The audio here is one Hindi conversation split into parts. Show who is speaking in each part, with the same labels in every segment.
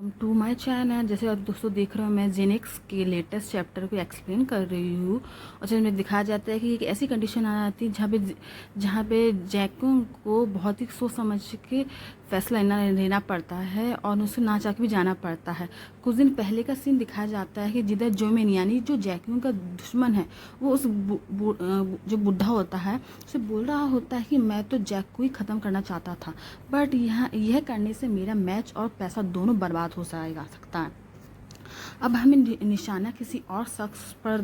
Speaker 1: To my channel. जैसे आप दोस्तों देख रहे हो, मैं जेनेक्स के लेटेस्ट चैप्टर को एक्सप्लेन कर रही हूँ। और जिसमें दिखाया जाता है कि एक ऐसी कंडीशन आ जाती है जहाँ पे जैकुंग को बहुत ही सोच समझ के फैसला लेना पड़ता है और उसे ना चाह के भी जाना पड़ता है। कुछ दिन पहले का सीन दिखाया जाता है कि जिधर जोमेन यानी जो जैकुंग का दुश्मन है, वो उस जो बुढ़ा होता है उसे बोल रहा होता है कि मैं तो जैक को ही ख़त्म करना चाहता था, बट यह करने से मेरा मैच और पैसा दोनों बर्बाद हो जाएगा सकता है। अब हमें निशाना किसी और शख्स पर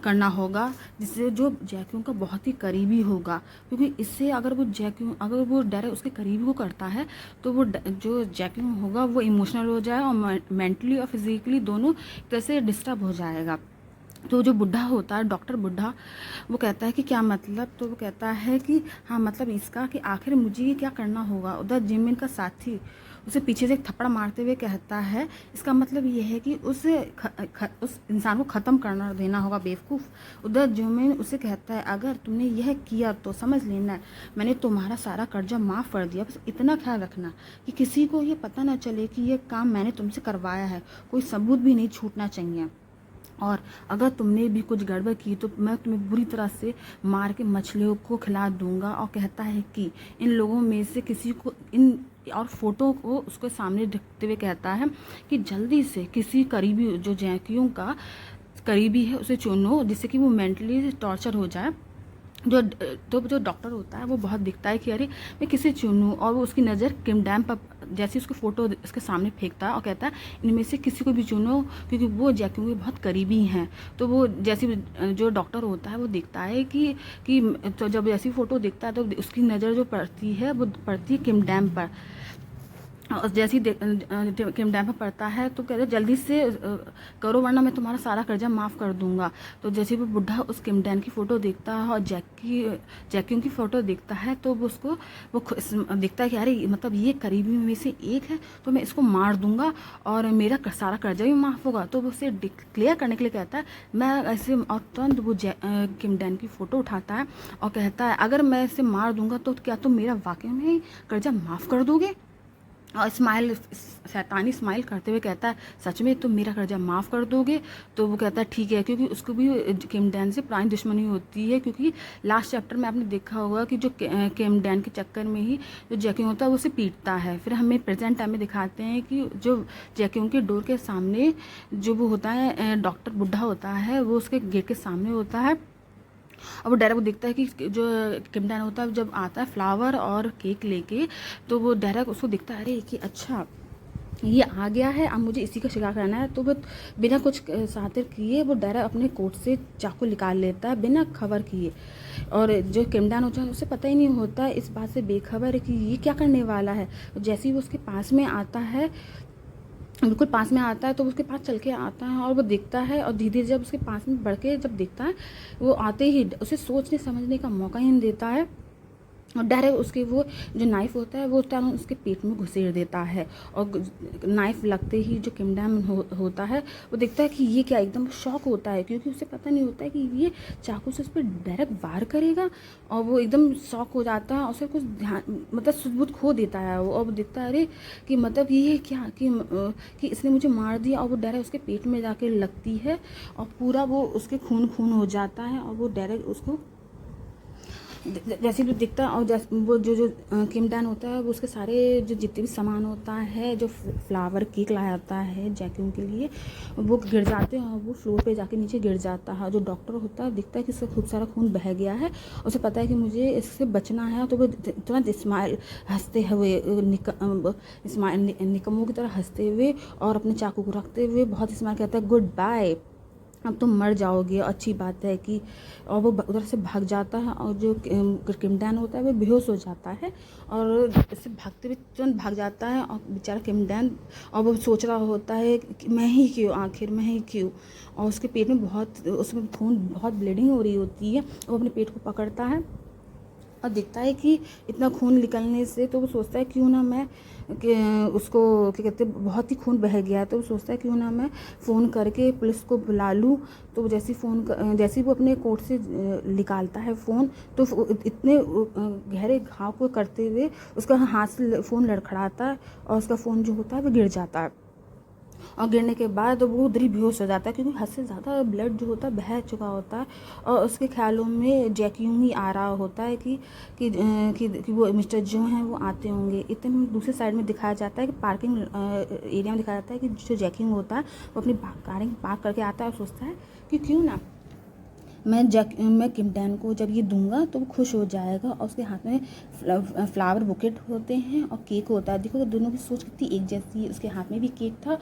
Speaker 1: करना होगा जिससे जो जैक्यूं का बहुत ही करीबी होगा, क्योंकि इससे अगर वो डायरेक्ट उसके करीबी को करता है तो वो जो जैक्यूं होगा वो इमोशनल हो जाए और मेंटली और फिजिकली दोनों तरह से डिस्टर्ब हो जाएगा। तो जो बुढ़ा होता है, डॉक्टर बुढ़ा, वो कहता है कि क्या मतलब, तो वो कहता है कि हाँ मतलब इसका कि आखिर मुझे ये क्या करना होगा। उधर जिमिन का साथी उसे पीछे से एक थप्पड़ मारते हुए कहता है इसका मतलब ये है कि उस इंसान को ख़त्म करना देना होगा बेवकूफ़। उधर जिमिन उसे कहता है अगर तुमने यह किया तो समझ लेना मैंने तुम्हारा सारा कर्जा माफ़ कर दिया, बस इतना ख्याल रखना कि किसी को ये पता ना चले कि ये काम मैंने तुमसे करवाया है, कोई सबूत भी नहीं छूटना चाहिए। और अगर तुमने भी कुछ गड़बड़ की तो मैं तुम्हें बुरी तरह से मार के मछलियों को खिला दूंगा। और कहता है कि इन लोगों में से किसी को इन और फोटो को उसके सामने रखते हुए कहता है कि जल्दी से किसी करीबी जो जैकियों का करीबी है उसे चुनो जिससे कि वो मेंटली टॉर्चर हो जाए। जो डॉक्टर होता है वो बहुत दिखता है कि अरे मैं किसे चुनूँ, और वो उसकी नज़र किम डैम पर जैसे उसकी फ़ोटो उसके सामने फेंकता है और कहता है इनमें से किसी को भी चुनो क्योंकि वो जैक्यूं के बहुत करीबी हैं। तो वो जैसे जो डॉक्टर होता है वो देखता है कि तो जब ऐसी फ़ोटो देखता है तो उसकी नज़र जो पड़ती है वो पड़ती है किम डैम पर। और जैसे ही किम डैम पर पड़ता है तो कहते जल्दी से करो वरना मैं तुम्हारा सारा कर्जा माफ़ कर दूंगा। तो जैसे वो बुढ़ा उस किम डैम की फ़ोटो देखता है और जैक्यूं की फ़ोटो देखता है तो वो उसको देखता है कि अरे मतलब ये करीबी में से एक है तो मैं इसको मार दूंगा और मेरा सारा कर्जा भी माफ़ होगा। तो वो उसे डिक्लेयर करने के लिए कहता है मैं ऐसे, और तुरंत वो किम डैम की फ़ोटो उठाता है और कहता है अगर मैं इसे मार दूंगा तो क्या तुम मेरा वाकई में कर्जा माफ़ कर दोगे। और शैतानी स्माइल करते हुए कहता है सच में तुम मेरा कर्जा माफ़ कर दोगे। तो वो कहता है ठीक है, क्योंकि उसको भी किम डैन से पुरानी दुश्मनी होती है, क्योंकि लास्ट चैप्टर में आपने देखा होगा कि जो किम डैन के चक्कर में ही जो जैक्यूं होता है वो उसे पीटता है। फिर हमें प्रेजेंट टाइम में दिखाते हैं कि जो जैक्यूं के डोर के सामने जो वो होता है डॉक्टर बुढ़ा होता है वो उसके गेट के सामने होता है। अब वो डायरेक्ट वो देखता है कि जो किम डैन होता है जब आता है फ्लावर और केक लेके, तो वो डायरेक्ट उसको दिखता है अरे कि अच्छा ये आ गया है, अब मुझे इसी का शिकार करना है। तो वो बिना कुछ सातिर किए वो डायरेक्ट अपने कोट से चाकू निकाल लेता है बिना खबर किए। और जो किम डैन होता है उसे पता ही नहीं होता, इस बात से बेखबर है कि ये क्या करने वाला है। जैसे ही वो उसके पास में आता है, बिल्कुल पास में आता है, तो उसके पास चल के आता है और वो देखता है और धीरे धीरे जब उसके पास में बढ़ के जब देखता है वो आते ही उसे सोचने समझने का मौका ही नहीं देता है और डायरेक्ट उसके वो जो नाइफ़ होता है वो तुरंत उसके पेट में घुसेड़ देता है। और नाइफ़ लगते ही जो किम डैम होता है वो देखता है कि ये क्या, एकदम शॉक होता है क्योंकि उसे पता नहीं होता है कि ये चाकू से उस पर डायरेक्ट वार करेगा। और वो एकदम शॉक हो जाता है और उसे कुछ ध्यान मतलब सुध खो देता है वो। और वो देखता है अरे कि मतलब ये क्या कि इसने मुझे मार दिया। और वो डायरेक्ट उसके पेट में जाके लगती है और पूरा वो उसके खून खून हो जाता है और वो डायरेक्ट उसको जैसे भी दिखता है। और जैसे वो जो किम डैन होता है वो उसके सारे जो जितने भी सामान होता है, जो फ्लावर केक लाया जाता है जैक्यूं के लिए, वो गिर जाते हैं और वो फ्लोर पे जाके नीचे गिर जाता है। जो डॉक्टर होता है दिखता है कि इसका खूब सारा खून बह गया है, उसे पता है कि मुझे इससे बचना है। तो वो तुरंत स्माइल हंसते हुए निकम्मों की तरह हंसते हुए और अपने चाकू को रखते हुए बहुत स्माइल कहता है गुड बाय, अब तुम मर जाओगे, अच्छी बात है कि। और वो उधर से भाग जाता है और जो किम डैन होता है वो बेहोश हो जाता है और इससे भागते हुए तुरंत भाग जाता है। और बेचारा किम डैन और वो सोच रहा होता है कि मैं ही क्यों, आखिर मैं ही क्यों। और उसके पेट में उसमें खून बहुत ब्लीडिंग हो रही होती है। वो अपने पेट को पकड़ता है और देखता है कि इतना खून निकलने से, तो वो सोचता है क्यों ना मैं उसको क्या कहते हैं बहुत ही खून बह गया है, तो वो सोचता है क्यों ना मैं फ़ोन करके पुलिस को बुला लूँ। तो जैसे ही वो अपने कोट से निकालता है फ़ोन, तो इतने गहरे घाव को करते हुए उसका हाथ से फ़ोन लड़खड़ाता है और उसका फ़ोन जो होता है वो गिर जाता है। और गिरने के बाद वो उधर ही बेहोश हो जाता है, क्योंकि हद से ज़्यादा ब्लड जो होता है बह चुका होता है। और उसके ख्यालों में जैक्यूंग ही आ रहा होता है कि वो मिस्टर जो हैं वो आते होंगे। इतने में दूसरी साइड में दिखाया जाता है कि पार्किंग एरिया में दिखाया जाता है कि जो जैकिंग होता है वो अपनी गाड़ी पार्क करके आता है और सोचता है कि क्यों ना मैं किम डैन को जब ये दूंगा तो वो खुश हो जाएगा। और उसके हाथ में फ्लावर बुकेट होते हैं और केक होता है। देखो दोनों की सोच कितनी एक जैसी है। उसके हाथ में भी केक था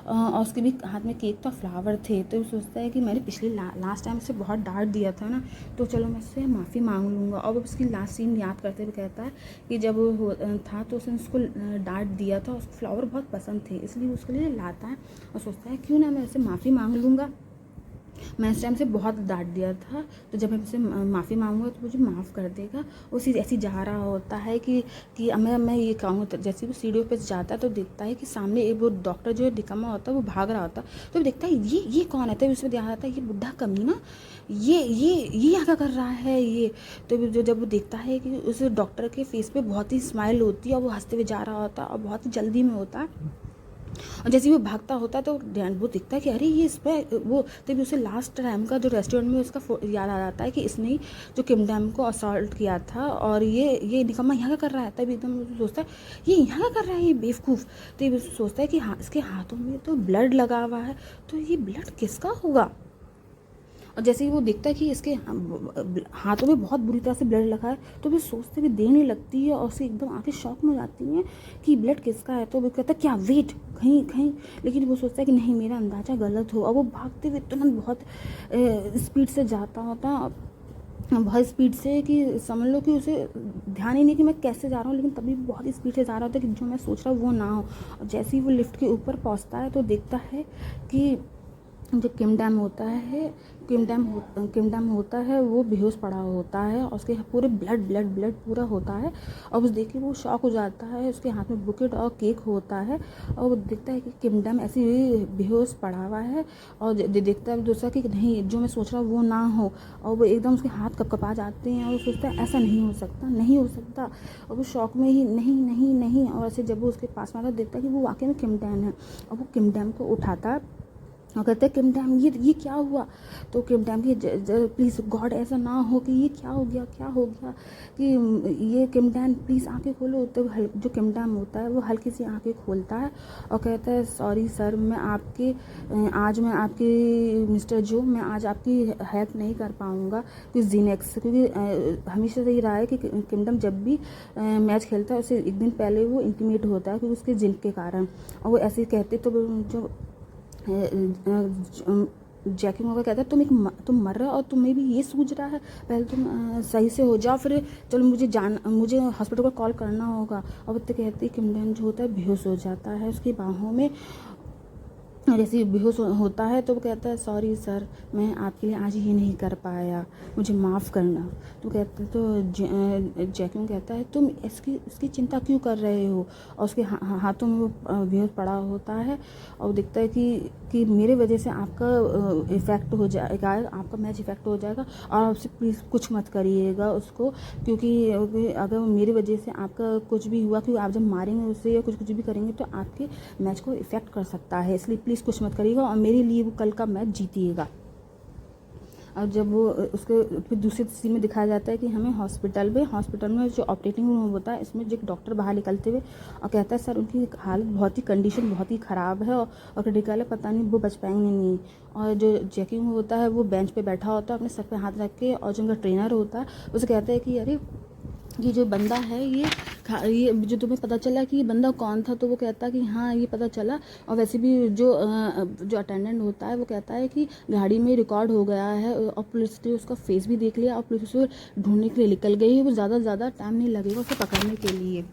Speaker 1: और उसके भी हाथ में केक था, फ्लावर थे। तो वो सोचता है कि मैंने पिछले लास्ट टाइम से बहुत डांट दिया था ना, तो चलो मैं उससे माफ़ी मांग लूँगा। और वो उसकी लास्ट सीन याद करते हुए कहता है कि जब वो था तो उसने उसको डांट दिया था, उसको फ्लावर बहुत पसंद थे, इसलिए उसके लिए लाता है और सोचता है क्यों ना मैं उससे माफ़ी मांग लूँगा। मैं इस टाइम से बहुत डांट दिया था, तो जब मैं उससे माफ़ी मांगूंगा तो मुझे माफ़ कर देगा। उसी ऐसी जा रहा होता है कि मैं ये कहूँगा। तो जैसे वो सीढ़ियों पे जाता है तो देखता है कि सामने एक वो डॉक्टर जो है निकम्मा होता है वो भाग रहा होता है। तो देखता है ये कौन है। तो उसमें ध्यान आता है ये बुढ़ा कमीना ये यहाँ क्या कर रहा है ये। तो जब वो देखता है कि उस डॉक्टर के फेस पे बहुत ही स्माइल होती है और वो हंसते हुए जा रहा होता है और बहुत ही जल्दी में होता है। और जैसे वो भागता होता है तो वो दिखता है कि अरे ये इस पर वो, तभी उसे लास्ट टाइम का जो रेस्टोरेंट में उसका याद आ जाता है कि इसने ही जो किम डैम को असॉल्ट किया था और ये निकम्मा यहाँ क्या कर रहा है। तभी एकदम सोचता है ये यहाँ क्या कर रहा है ये बेवकूफ़। तो ये सोचता है कि हाँ इसके हाथों में तो ब्लड लगा हुआ है, तो ये ब्लड किसका होगा। और जैसे ही वो देखता है कि इसके हाथों में बहुत बुरी तरह से ब्लड लगा है, तो वो सोचते हुए देर नहीं लगती है और उसे एकदम आंखें शॉक में हो जाती हैं कि ब्लड किसका है। तो वो कहता है क्या वेट कहीं कहीं, लेकिन वो सोचता है कि नहीं मेरा अंदाज़ा गलत हो। और वो भागते हुए तुरंत बहुत स्पीड से जाता होता, बहुत स्पीड से कि समझ लो कि उसे ध्यान ही नहीं कि मैं कैसे जा रहा हूँ, लेकिन तभी बहुत स्पीड से जा रहा होता है कि जो मैं सोच रहा हूँ वो ना हो। और जैसे ही वो लिफ्ट के ऊपर पहुँचता है तो देखता है कि जो किम डैम होता है वो बेहोश पड़ा होता है और उसके पूरे ब्लड पूरा होता है। और उस देख के वो शॉक हो जाता है। उसके हाथ में बुकेट और केक होता है और वो देखता है कि किम डैम ऐसे ही बेहोश पड़ा हुआ है। और देखता है दूसरा कि नहीं जो मैं सोच रहा हूँ वो ना हो। और वो एकदम उसके हाथ कपकपा जाते हैं और वो सोचता है ऐसा नहीं हो सकता, नहीं हो सकता। और वो शॉक में ही नहीं नहीं नहीं। और ऐसे जब वो उसके पास में आता देखता है कि वो वाकई में किम डैम है और वो किम डैम को उठाता है और कहते हैं किम डैम ये क्या हुआ। तो किम डैम की प्लीज़ गॉड ऐसा ना हो कि ये क्या हो गया कि ये किम डैम प्लीज़ आंखें खोलो। तो जो किम डैम होता है वो हल्की सी आंखें खोलता है और कहता है सॉरी सर मैं आपकी मिस्टर जो मैं आज आपकी हेल्प नहीं कर पाऊँगा क्योंकि जीनेक्स क्योंकि हमेशा से ही रहा है कि किम डैम जब भी मैच खेलता है उसे एक दिन पहले वो इंटीमेट होता है क्योंकि उसके जिन के कारण। और वो ऐसे ही कहते तो जो जैकिंग होकर कहता है तुम मर रहे हो और तुम्हें भी ये सूझ रहा है, पहले तुम सही से हो जाओ फिर चलो मुझे हॉस्पिटल को कॉल करना होगा। और वो तो कहती है किम डैन जो होता है बेहोश हो जाता है उसकी बाहों में। जैसे बेहोश होता है तो वो कहता है सॉरी सर मैं आपके लिए आज ये नहीं कर पाया, मुझे माफ़ करना। तो जैक्यूं कहता है तुम इसकी चिंता क्यों कर रहे हो। और उसके हाथों में वो बेहोश पड़ा होता है और दिखता है कि मेरे वजह से आपका इफ़ेक्ट हो जाएगा, आपका मैच इफ़ेक्ट हो जाएगा और आपसे प्लीज़ कुछ मत करिएगा उसको, क्योंकि अगर मेरी वजह से आपका कुछ भी हुआ कि आप जब मारेंगे उसे या कुछ भी करेंगे तो आपके मैच को इफ़ेक्ट कर सकता है, इसलिए प्लीज़ कुछ मत करिएगा और मेरे लिए वो कल का मैच जीतिएगा। और जब वो उसके फिर दूसरी सीन में दिखाया जाता है कि हमें हॉस्पिटल में जो ऑपरेटिंग रूम होता है इसमें जो एक डॉक्टर बाहर निकलते हुए और कहता है सर उनकी हालत कंडीशन बहुत ही ख़राब है और क्रिटिकल है, पता नहीं वो बच पाएंगे नहीं। और जो जैकिंग होता है वो बेंच पे बैठा होता है अपने सर पे हाथ रख के और जो उनका ट्रेनर होता है उसे कहता है कि अरे ये जो बंदा है ये जो तुम्हें पता चला कि ये बंदा कौन था। तो वो कहता है कि हाँ ये पता चला। और वैसे भी जो अटेंडेंट होता है वो कहता है कि गाड़ी में रिकॉर्ड हो गया है और पुलिस ने उसका फेस भी देख लिया और पुलिस उसे ढूंढने के लिए निकल गई है, वो ज़्यादा टाइम नहीं लगेगा उसे पकड़ने के लिए।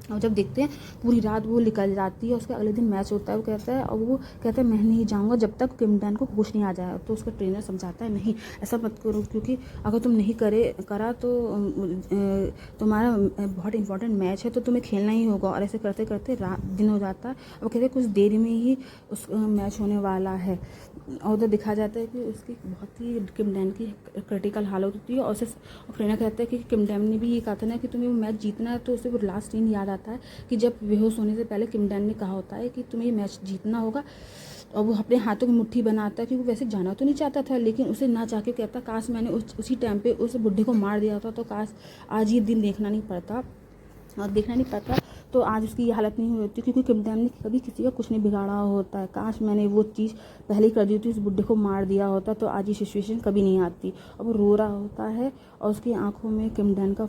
Speaker 1: और जब देखते हैं पूरी रात वो निकल जाती है, उसके अगले दिन मैच होता है। वो कहता है और वो कहता है मैं नहीं जाऊँगा जब तक किम डैन को होश नहीं आ जाए। तो उसका ट्रेनर समझाता है नहीं ऐसा मत करो, क्योंकि अगर तुम नहीं करा तो तुम्हारा बहुत इंपॉर्टेंट मैच है तो तुम्हें खेलना ही होगा। और ऐसे करते करते दिन हो जाता है और कहते हैं कुछ देर में ही उस मैच होने वाला है। और उधर दिखा जाता है कि उसकी बहुत ही किम डैन की क्रिटिकल हालत होती है और ट्रेनर कहता है कि किम डैन ने भी ये कहा था ना कि तुम्हें वो मैच जीतना है। तो उसे वो लास्ट सीन याद आता दिखाता है कि जब बेहोश होने से पहले किम डैन ने कहा होता है कि तुम्हें ये मैच जीतना होगा, और वो अपने हाथों की मुट्ठी बनाता है क्योंकि वैसे जाना तो नहीं चाहता था, लेकिन उसे ना चाह के कहता काश मैंने उसी टाइम पे उस बुढ़े को मार दिया होता तो काश आज ये दिन देखना नहीं पड़ता, और देखना नहीं पड़ता तो आज उसकी ये हालत नहीं हुई होती, क्योंकि किम डैन ने कभी किसी का कुछ नहीं बिगाड़ा होता है। काश मैंने वो चीज़ पहले ही कर दी थी, उस बुढ़े को मार दिया होता तो आज ये सिचुएशन कभी नहीं आती। अब वो रो रहा होता है और उसकी आंखों में किम डैन का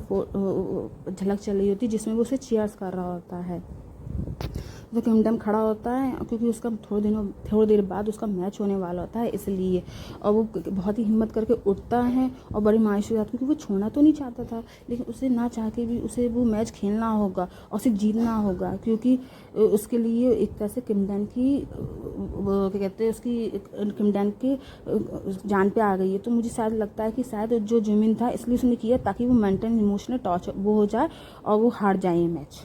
Speaker 1: झलक चल रही होती है जिसमें वो उसे चीयर्स कर रहा होता है। तो किम डैन खड़ा होता है क्योंकि उसका थोड़ी देर बाद उसका मैच होने वाला होता है इसलिए, और वो बहुत ही हिम्मत करके उठता है और बड़ी मायूसी हो जाती है क्योंकि वो छोड़ना तो नहीं चाहता था, लेकिन उसे ना चाह के भी उसे वो मैच खेलना होगा और उसे जीतना होगा, क्योंकि उसके लिए एक तरह से किम डैन की क्या कहते हैं उसकी किम डैन की जान पे आ गई है। तो मुझे शायद लगता है कि शायद जो जिमिन था इसलिए उसने किया ताकि वो मेंटल इमोशनल टॉर्चर वो हो जाए और वो हार जाए ये मैच।